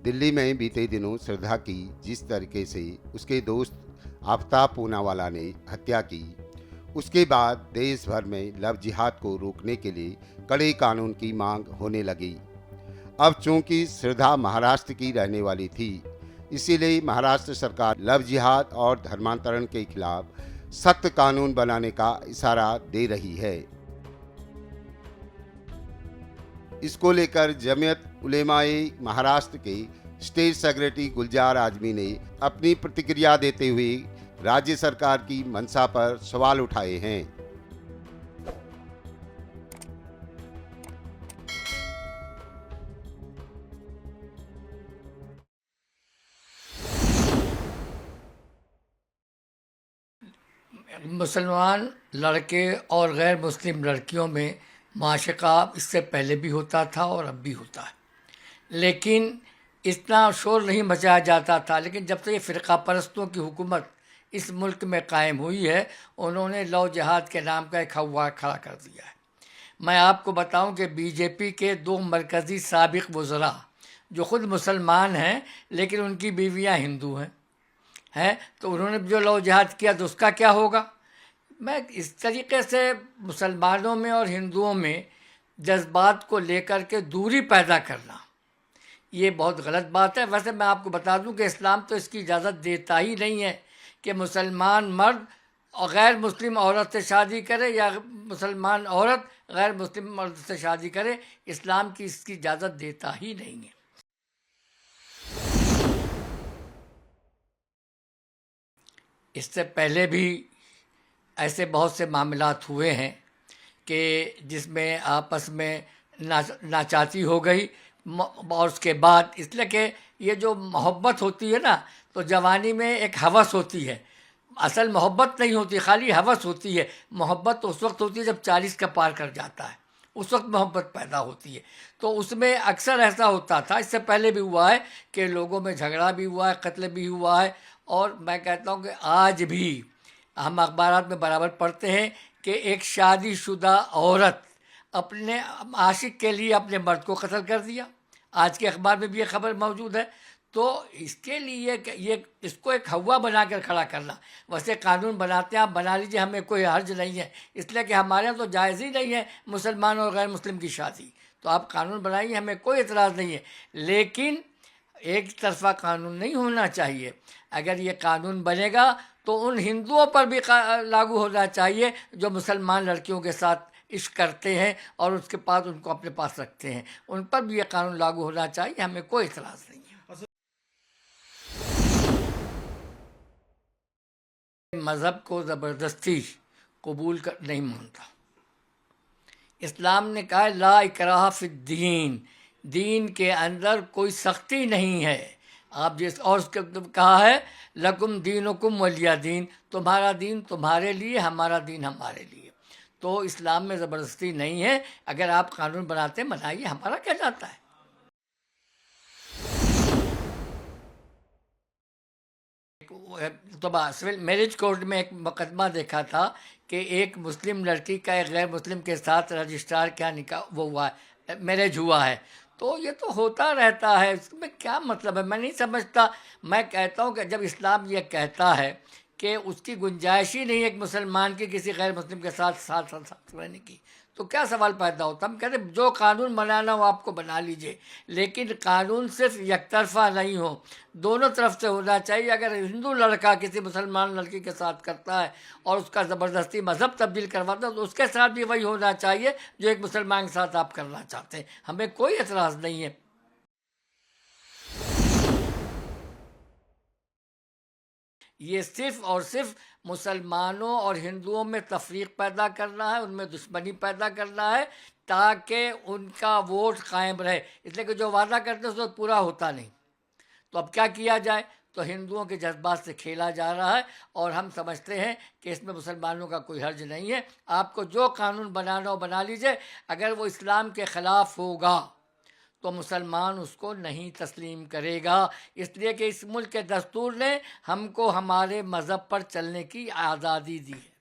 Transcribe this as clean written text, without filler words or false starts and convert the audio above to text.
दिल्ली में बीते दिनों श्रद्धा की जिस तरीके से उसके दोस्त आफ्ताब पूनावाला ने हत्या की, उसके बाद देश भर में लव जिहाद को रोकने के लिए कड़े कानून की मांग होने लगी। अब चूंकि श्रद्धा महाराष्ट्र की रहने वाली थी, इसीलिए महाराष्ट्र सरकार लव जिहाद और धर्मांतरण के खिलाफ सख्त कानून बनाने का इशारा दे रही है। इसको लेकर जमीयत उलेमाए महाराष्ट्र के स्टेट सेक्रेटरी गुलजार आजमी ने अपनी प्रतिक्रिया देते हुए राज्य सरकार की मंशा पर सवाल उठाए हैं। मुसलमान लड़के और गैर मुस्लिम लड़कियों में माशका इससे पहले भी होता था और अब भी होता है, लेकिन इतना शोर नहीं मचाया जाता था। लेकिन जब से ये फ़िरका परस्तों की हुकूमत इस मुल्क में कायम हुई है, उन्होंने लव जिहाद के नाम का एक हवा खड़ा कर दिया है। मैं आपको बताऊं कि बीजेपी के 2 मरकज़ी साबिक़ वज़रा जो ख़ुद मुसलमान हैं लेकिन उनकी बीवियां हिंदू हैं तो उन्होंने जो लव जिहाद किया तो उसका क्या होगा। मैं इस तरीके से मुसलमानों में और हिंदुओं में जज्बात को लेकर के दूरी पैदा करना ये बहुत गलत बात है। वैसे मैं आपको बता दूं कि इस्लाम तो इसकी इजाज़त देता ही नहीं है कि मुसलमान मर्द और गैर मुस्लिम औरत से शादी करे या मुसलमान औरत गैर मुस्लिम मर्द से शादी करे। इस्लाम की इसकी इजाज़त देता ही नहीं है। इससे पहले भी ऐसे बहुत से मामलात हुए हैं कि जिसमें आपस में नाचाती हो गई और उसके बाद इसलिए कि ये जो मोहब्बत होती है ना, तो जवानी में एक हवस होती है, असल मोहब्बत नहीं होती, खाली हवस होती है। मोहब्बत तो उस वक्त होती है जब 40 का पार कर जाता है, उस वक्त मोहब्बत पैदा होती है। तो उसमें अक्सर ऐसा होता था, इससे पहले भी हुआ है कि लोगों में झगड़ा भी हुआ है, कत्ल भी हुआ है। और मैं कहता हूँ कि आज भी हम अखबारात में बराबर पढ़ते हैं कि एक शादीशुदा औरत अपने आशिक के लिए अपने मर्द को कत्ल कर दिया। आज के अखबार में भी ये खबर मौजूद है। तो इसके लिए ये इसको एक हवा बनाकर खड़ा करना, वैसे कानून बनाते हैं आप बना लीजिए, हमें कोई हर्ज नहीं है, इसलिए कि हमारे यहाँ तो जायज़ ही नहीं है मुसलमान और गैर मुस्लिम की शादी। तो आप कानून बनाइए, हमें कोई एतराज़ नहीं है, लेकिन एक तरफा कानून नहीं होना चाहिए। अगर ये कानून बनेगा तो उन हिंदुओं पर भी लागू होना चाहिए जो मुसलमान लड़कियों के साथ इश्क करते हैं और उसके बाद उनको अपने पास रखते हैं, उन पर भी ये कानून लागू होना चाहिए, हमें कोई इतराज़ नहीं है। मज़हब को ज़बरदस्ती कबूल कर नहीं मानता। इस्लाम ने कहा ला इकराह फिद्दीन, दीन के अंदर कोई सख्ती नहीं है। आप जिस और उसके कहा है लकुम दीनुकुम वलिया दीन, तुम्हारा दीन तुम्हारे लिए, हमारा दीन हमारे लिए। तो इस्लाम में ज़बरदस्ती नहीं है। अगर आप कानून बनाते बनाइए, हमारा क्या जाता है। तो सिविल मैरिज कोर्ट में एक मुकदमा देखा था कि एक मुस्लिम लड़की का एक गैर मुस्लिम के साथ रजिस्ट्रार क्या निकाह वो हुआ है, मैरिज हुआ है। तो ये तो होता रहता है, इसमें क्या मतलब है, मैं नहीं समझता। मैं कहता हूँ कि जब इस्लाम ये कहता है कि उसकी गुंजाइश ही नहीं है एक मुसलमान की किसी गैर मुस्लिम के साथ रहने की, तो क्या सवाल पैदा होता। हम कहते जो कानून बनाना हो आपको बना लीजिए, लेकिन कानून सिर्फ एकतरफा नहीं हो, दोनों तरफ से होना चाहिए। अगर हिंदू लड़का किसी मुसलमान लड़की के साथ करता है और उसका ज़बरदस्ती मज़हब तब्दील करवाता है तो उसके साथ भी वही होना चाहिए जो एक मुसलमान के साथ आप करना चाहते हैं, हमें कोई एतराज़ नहीं है। ये सिर्फ़ और सिर्फ मुसलमानों और हिंदुओं में तफरीक पैदा करना है, उनमें दुश्मनी पैदा करना है ताकि उनका वोट कायम रहे। इसलिए कि जो वादा करते हैं उसको पूरा होता नहीं। तो अब क्या किया जाए, तो हिंदुओं के जज्बात से खेला जा रहा है और हम समझते हैं कि इसमें मुसलमानों का कोई हर्ज नहीं है। आपको जो कानून बनाना हो बना लीजिए, अगर वो इस्लाम के ख़िलाफ़ होगा तो मुसलमान उसको नहीं तस्लीम करेगा, इसलिए कि इस मुल्क के दस्तूर ने हमको हमारे मज़हब पर चलने की आज़ादी दी है।